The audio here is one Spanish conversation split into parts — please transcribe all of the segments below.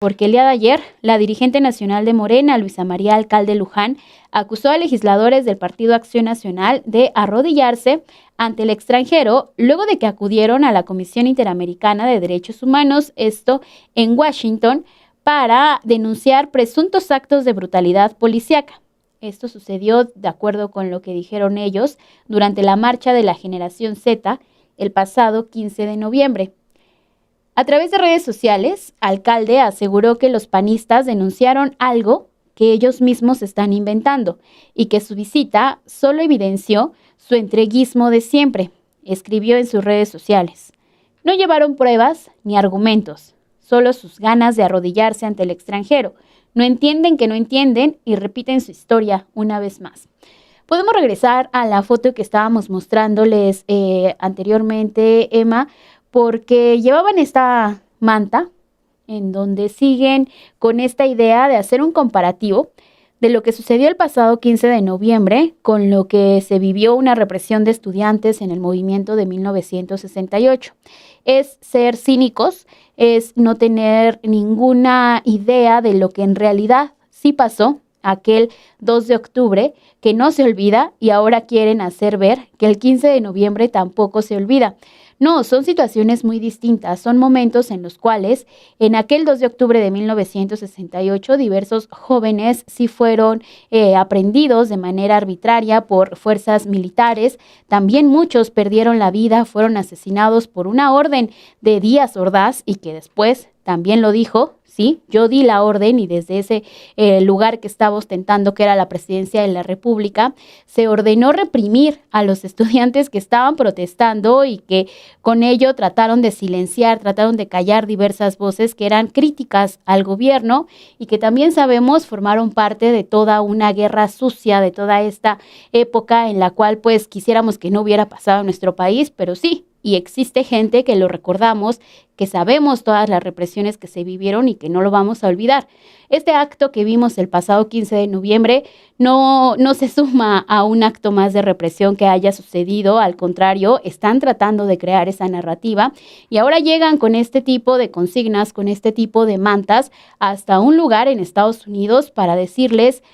Porque el día de ayer, la dirigente nacional de Morena, Luisa María Alcalde Luján, acusó a legisladores del Partido Acción Nacional de arrodillarse ante el extranjero luego de que acudieron a la Comisión Interamericana de Derechos Humanos, esto en Washington, para denunciar presuntos actos de brutalidad policíaca. Esto sucedió, de acuerdo con lo que dijeron ellos, durante la marcha de la Generación Z el pasado 15 de noviembre. A través de redes sociales, Alcalde aseguró que los panistas denunciaron algo que ellos mismos están inventando y que su visita solo evidenció su entreguismo de siempre. Escribió en sus redes sociales: no llevaron pruebas ni argumentos, solo sus ganas de arrodillarse ante el extranjero. No entienden que no entienden y repiten su historia una vez más. Podemos regresar a la foto que estábamos mostrándoles anteriormente, Emma, porque llevaban esta manta en donde siguen con esta idea de hacer un comparativo de lo que sucedió el pasado 15 de noviembre con lo que se vivió una represión de estudiantes en el movimiento de 1968. Es ser cínicos, es no tener ninguna idea de lo que en realidad sí pasó aquel 2 de octubre, que no se olvida, y ahora quieren hacer ver que el 15 de noviembre tampoco se olvida. No, son situaciones muy distintas, son momentos en los cuales en aquel 2 de octubre de 1968 diversos jóvenes sí fueron aprehendidos de manera arbitraria por fuerzas militares, también muchos perdieron la vida, fueron asesinados por una orden de Díaz Ordaz y que después también lo dijo. Sí, yo di la orden y desde ese lugar que estaba ostentando, que era la presidencia de la República, se ordenó reprimir a los estudiantes que estaban protestando y que con ello trataron de silenciar, trataron de callar diversas voces que eran críticas al gobierno y que también sabemos formaron parte de toda una guerra sucia, de toda esta época en la cual pues quisiéramos que no hubiera pasado en nuestro país, pero sí. Y existe gente que lo recordamos, que sabemos todas las represiones que se vivieron y que no lo vamos a olvidar. Este acto que vimos el pasado 15 de noviembre no se suma a un acto más de represión que haya sucedido, al contrario, están tratando de crear esa narrativa y ahora llegan con este tipo de consignas, con este tipo de mantas hasta un lugar en Estados Unidos para decirles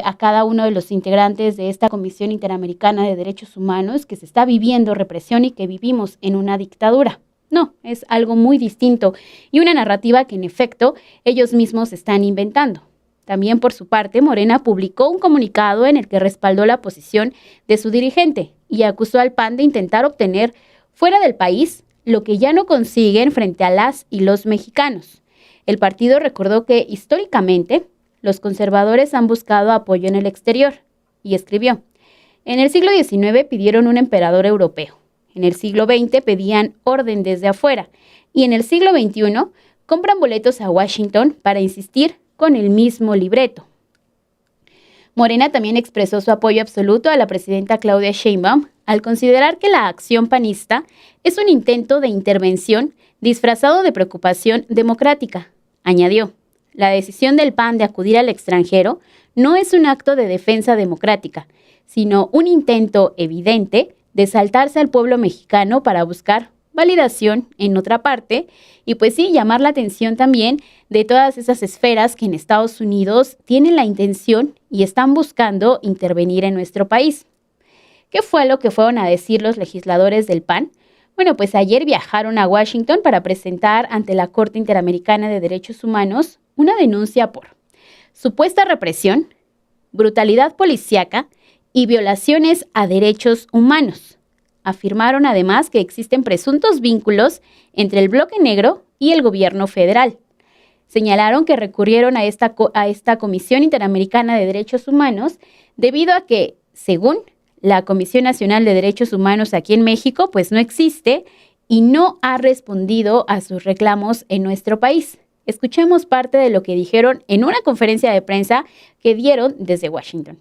a cada uno de los integrantes de esta Comisión Interamericana de Derechos Humanos que se está viviendo represión y que vivimos en una dictadura. No, es algo muy distinto y una narrativa que en efecto ellos mismos están inventando. También por su parte, Morena publicó un comunicado en el que respaldó la posición de su dirigente y acusó al PAN de intentar obtener fuera del país lo que ya no consiguen frente a las y los mexicanos. El partido recordó que históricamente los conservadores han buscado apoyo en el exterior y escribió: en el siglo XIX pidieron un emperador europeo, en el siglo XX pedían orden desde afuera y en el siglo XXI compran boletos a Washington para insistir con el mismo libreto. Morena también expresó su apoyo absoluto a la presidenta Claudia Sheinbaum al considerar que la acción panista es un intento de intervención disfrazado de preocupación democrática. Añadió: la decisión del PAN de acudir al extranjero no es un acto de defensa democrática, sino un intento evidente de saltarse al pueblo mexicano para buscar validación en otra parte y pues sí, llamar la atención también de todas esas esferas que en Estados Unidos tienen la intención y están buscando intervenir en nuestro país. ¿Qué fue lo que fueron a decir los legisladores del PAN? Bueno, pues ayer viajaron a Washington para presentar ante la Corte Interamericana de Derechos Humanos una denuncia por supuesta represión, brutalidad policíaca y violaciones a derechos humanos. Afirmaron además que existen presuntos vínculos entre el Bloque Negro y el gobierno federal. Señalaron que recurrieron a esta Comisión Interamericana de Derechos Humanos debido a que, según la Comisión Nacional de Derechos Humanos aquí en México, pues no existe y no ha respondido a sus reclamos en nuestro país. Escuchemos parte de lo que dijeron en una conferencia de prensa que dieron desde Washington.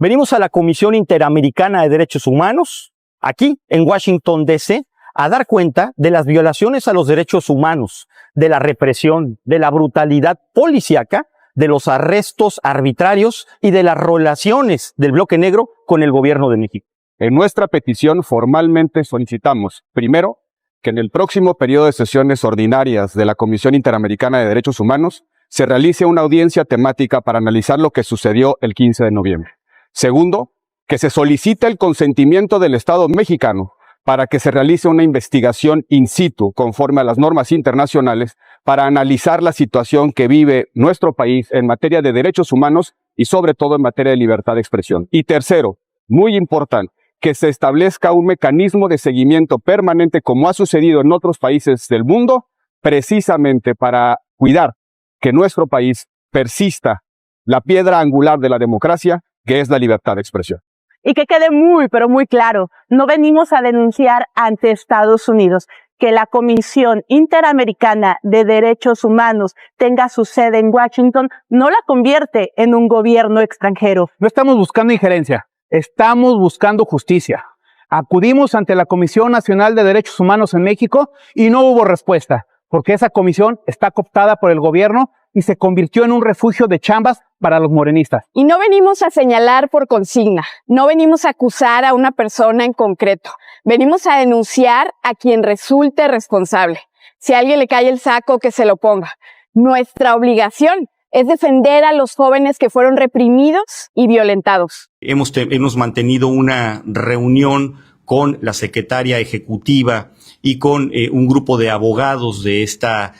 Venimos a la Comisión Interamericana de Derechos Humanos, aquí en Washington, D.C., a dar cuenta de las violaciones a los derechos humanos, de la represión, de la brutalidad policíaca, de los arrestos arbitrarios y de las relaciones del Bloque Negro con el gobierno de México. En nuestra petición formalmente solicitamos, primero, que en el próximo periodo de sesiones ordinarias de la Comisión Interamericana de Derechos Humanos se realice una audiencia temática para analizar lo que sucedió el 15 de noviembre. Segundo, que se solicite el consentimiento del Estado mexicano para que se realice una investigación in situ conforme a las normas internacionales para analizar la situación que vive nuestro país en materia de derechos humanos y sobre todo en materia de libertad de expresión. Y tercero, muy importante, que se establezca un mecanismo de seguimiento permanente como ha sucedido en otros países del mundo, precisamente para cuidar que nuestro país persista la piedra angular de la democracia, que es la libertad de expresión. Y que quede muy, pero muy claro, no venimos a denunciar ante Estados Unidos que la Comisión Interamericana de Derechos Humanos tenga su sede en Washington, no la convierte en un gobierno extranjero. No estamos buscando injerencia, estamos buscando justicia. Acudimos ante la Comisión Nacional de Derechos Humanos en México y no hubo respuesta, porque esa comisión está cooptada por el gobierno y se convirtió en un refugio de chambas para los morenistas. Y no venimos a señalar por consigna, no venimos a acusar a una persona en concreto, venimos a denunciar a quien resulte responsable. Si a alguien le cae el saco, que se lo ponga. Nuestra obligación es defender a los jóvenes que fueron reprimidos y violentados. Hemos mantenido una reunión con la secretaria ejecutiva y con un grupo de abogados de esta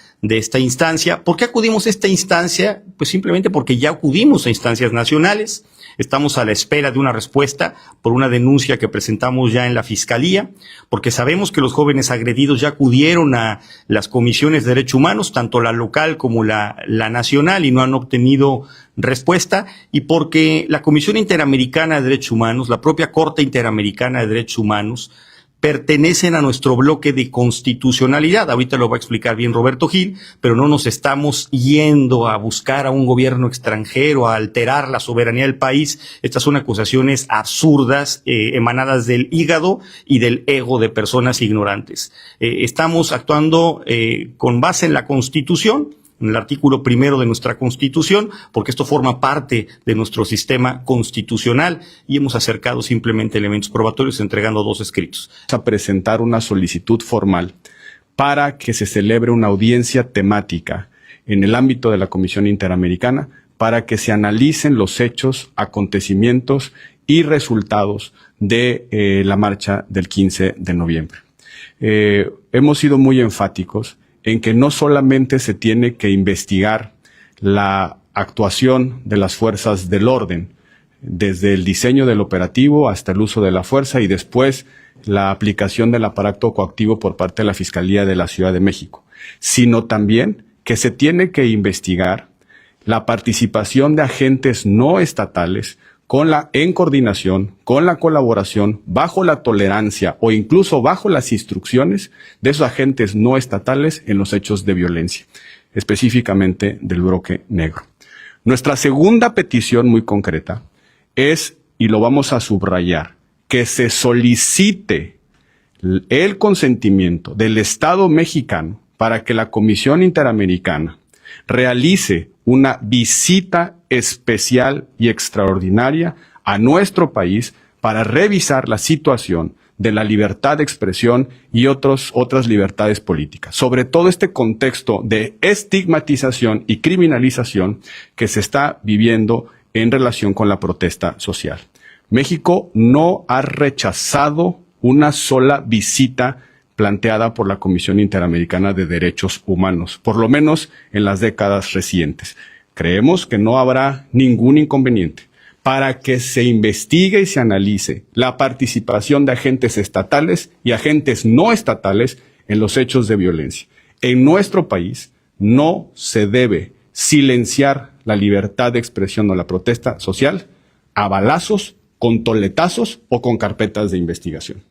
instancia. ¿Por qué acudimos a esta instancia? Pues simplemente porque ya acudimos a instancias nacionales. Estamos a la espera de una respuesta por una denuncia que presentamos ya en la Fiscalía, porque sabemos que los jóvenes agredidos ya acudieron a las comisiones de derechos humanos, tanto la local como la nacional, y no han obtenido respuesta, y porque la Comisión Interamericana de Derechos Humanos, la propia Corte Interamericana de Derechos Humanos, pertenecen a nuestro bloque de constitucionalidad. Ahorita lo va a explicar bien Roberto Gil, pero no nos estamos yendo a buscar a un gobierno extranjero, a alterar la soberanía del país. Estas son acusaciones absurdas, emanadas del hígado y del ego de personas ignorantes. Estamos actuando con base en la Constitución, en el artículo 1 de nuestra Constitución, porque esto forma parte de nuestro sistema constitucional, y hemos acercado simplemente elementos probatorios entregando 2 escritos. Vamos a presentar una solicitud formal para que se celebre una audiencia temática en el ámbito de la Comisión Interamericana para que se analicen los hechos, acontecimientos y resultados de la marcha del 15 de noviembre. Hemos sido muy enfáticos en que no solamente se tiene que investigar la actuación de las fuerzas del orden, desde el diseño del operativo hasta el uso de la fuerza y después la aplicación del aparato coactivo por parte de la Fiscalía de la Ciudad de México, sino también que se tiene que investigar la participación de agentes no estatales en coordinación, con la colaboración, bajo la tolerancia o incluso bajo las instrucciones de esos agentes no estatales en los hechos de violencia, específicamente del bloque negro. Nuestra segunda petición muy concreta es, y lo vamos a subrayar, que se solicite el consentimiento del Estado mexicano para que la Comisión Interamericana realice una visita especial y extraordinaria a nuestro país para revisar la situación de la libertad de expresión y otras libertades políticas. Sobre todo este contexto de estigmatización y criminalización que se está viviendo en relación con la protesta social. México no ha rechazado una sola visita planteada por la Comisión Interamericana de Derechos Humanos, por lo menos en las décadas recientes. Creemos que no habrá ningún inconveniente para que se investigue y se analice la participación de agentes estatales y agentes no estatales en los hechos de violencia. En nuestro país no se debe silenciar la libertad de expresión o la protesta social a balazos, con toletazos o con carpetas de investigación.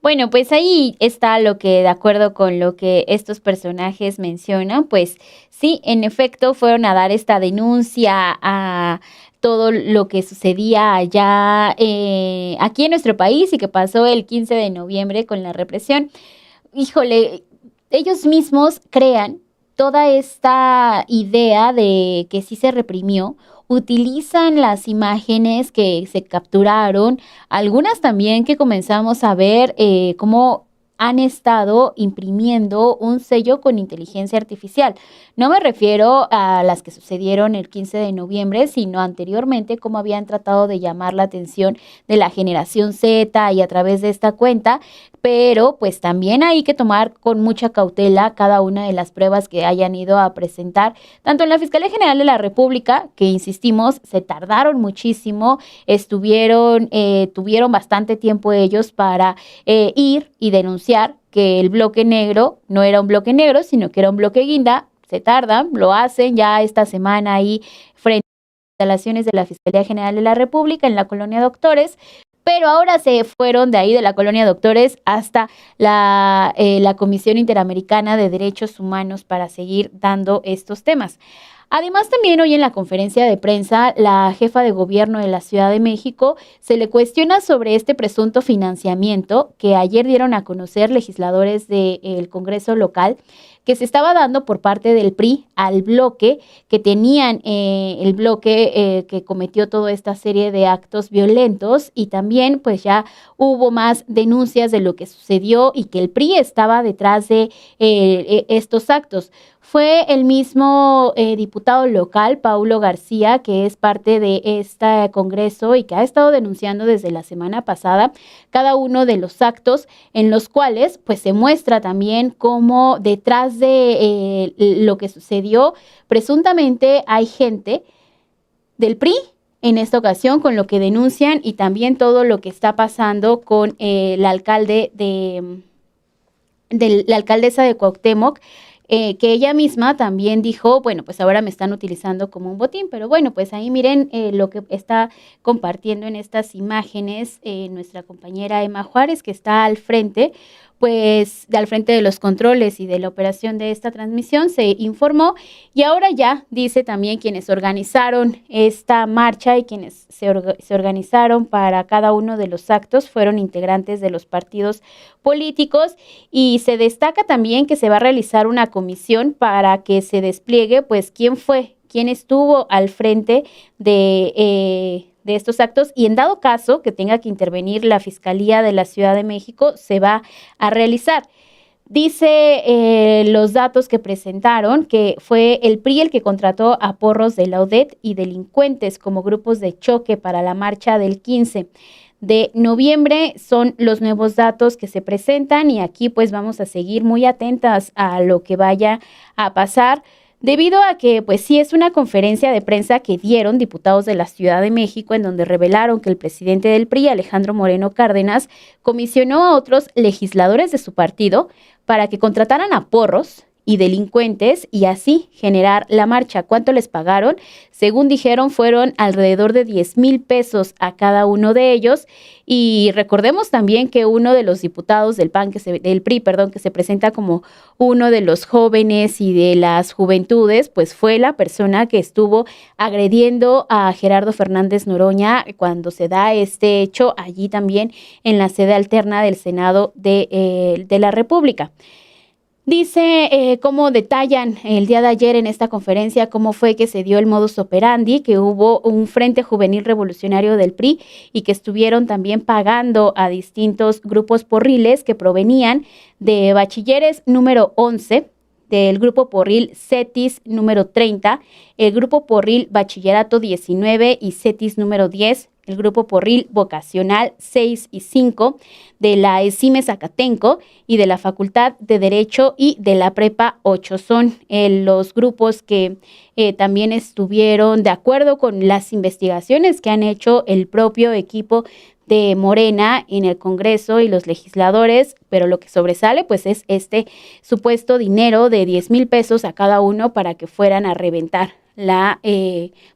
Bueno, pues ahí está lo que, de acuerdo con lo que estos personajes mencionan, pues sí, en efecto fueron a dar esta denuncia a todo lo que sucedía allá aquí en nuestro país y que pasó el 15 de noviembre con la represión. Híjole, ellos mismos crean toda esta idea de que sí se reprimió, utilizan las imágenes que se capturaron, algunas también que comenzamos a ver cómo han estado imprimiendo un sello con inteligencia artificial. No me refiero a las que sucedieron el 15 de noviembre, sino anteriormente cómo habían tratado de llamar la atención de la generación Z y a través de esta cuenta, pero pues también hay que tomar con mucha cautela cada una de las pruebas que hayan ido a presentar, tanto en la Fiscalía General de la República, que insistimos, se tardaron muchísimo, tuvieron bastante tiempo ellos para ir y denunciar que el bloque negro no era un bloque negro, sino que era un bloque guinda. Se tardan, lo hacen ya esta semana ahí frente a las instalaciones de la Fiscalía General de la República en la Colonia Doctores, pero ahora se fueron de ahí de la Colonia Doctores hasta la Comisión Interamericana de Derechos Humanos para seguir dando estos temas. Además, también hoy en la conferencia de prensa, la jefa de gobierno de la Ciudad de México se le cuestiona sobre este presunto financiamiento que ayer dieron a conocer legisladores del Congreso local, que se estaba dando por parte del PRI al bloque que tenían, el bloque que cometió toda esta serie de actos violentos, y también pues ya hubo más denuncias de lo que sucedió y que el PRI estaba detrás de estos actos. Fue el mismo diputado local, Paulo García, que es parte de este Congreso y que ha estado denunciando desde la semana pasada cada uno de los actos en los cuales pues se muestra también cómo detrás de lo que sucedió presuntamente hay gente del PRI en esta ocasión con lo que denuncian, y también todo lo que está pasando con la alcaldesa de Cuauhtémoc, que ella misma también dijo, bueno, pues ahora me están utilizando como un botín, pero bueno, pues ahí miren lo que está compartiendo en estas imágenes nuestra compañera Emma Juárez, que está al frente, pues al frente de los controles y de la operación de esta transmisión, se informó, y ahora ya dice también quienes organizaron esta marcha y quienes se organizaron para cada uno de los actos fueron integrantes de los partidos políticos, y se destaca también que se va a realizar una comisión para que se despliegue pues quién estuvo al frente de estos actos, y en dado caso que tenga que intervenir la Fiscalía de la Ciudad de México, se va a realizar. Dice los datos que presentaron que fue el PRI el que contrató a porros de la UDET y delincuentes como grupos de choque para la marcha del 15 de noviembre. Son los nuevos datos que se presentan, y aquí pues vamos a seguir muy atentas a lo que vaya a pasar, debido a que pues sí es una conferencia de prensa que dieron diputados de la Ciudad de México en donde revelaron que el presidente del PRI, Alejandro Moreno Cárdenas, comisionó a otros legisladores de su partido para que contrataran a porros y delincuentes y así generar la marcha. ¿Cuánto les pagaron? Según dijeron, fueron alrededor de 10,000 pesos a cada uno de ellos. Y recordemos también que uno de los diputados del PRI, que se presenta como uno de los jóvenes y de las juventudes, pues fue la persona que estuvo agrediendo a Gerardo Fernández Noroña cuando se da este hecho allí también en la sede alterna del Senado de la República. Dice cómo detallan el día de ayer en esta conferencia cómo fue que se dio el modus operandi, que hubo un Frente Juvenil Revolucionario del PRI y que estuvieron también pagando a distintos grupos porriles que provenían de bachilleres número 11, del grupo porril CETIS número 30, el grupo porril Bachillerato 19 y CETIS número 10, el grupo porril vocacional 6 y 5 de la ESIME Zacatenco y de la Facultad de Derecho y de la Prepa 8. Son los grupos que también estuvieron de acuerdo con las investigaciones que han hecho el propio equipo de Morena en el Congreso y los legisladores, pero lo que sobresale pues es este supuesto dinero de 10,000 pesos a cada uno para que fueran a reventar la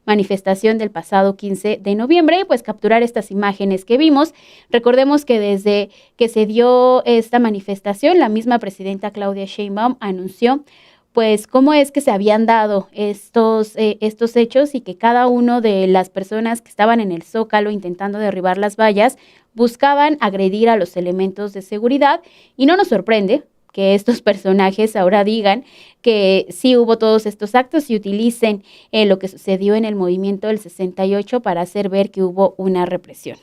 manifestación del pasado 15 de noviembre y pues capturar estas imágenes que vimos. Recordemos que desde que se dio esta manifestación, la misma presidenta Claudia Sheinbaum anunció pues cómo es que se habían dado estos hechos y que cada uno de las personas que estaban en el Zócalo intentando derribar las vallas buscaban agredir a los elementos de seguridad, y no nos sorprende que estos personajes ahora digan que sí hubo todos estos actos y utilicen lo que sucedió en el movimiento del 68 para hacer ver que hubo una represión.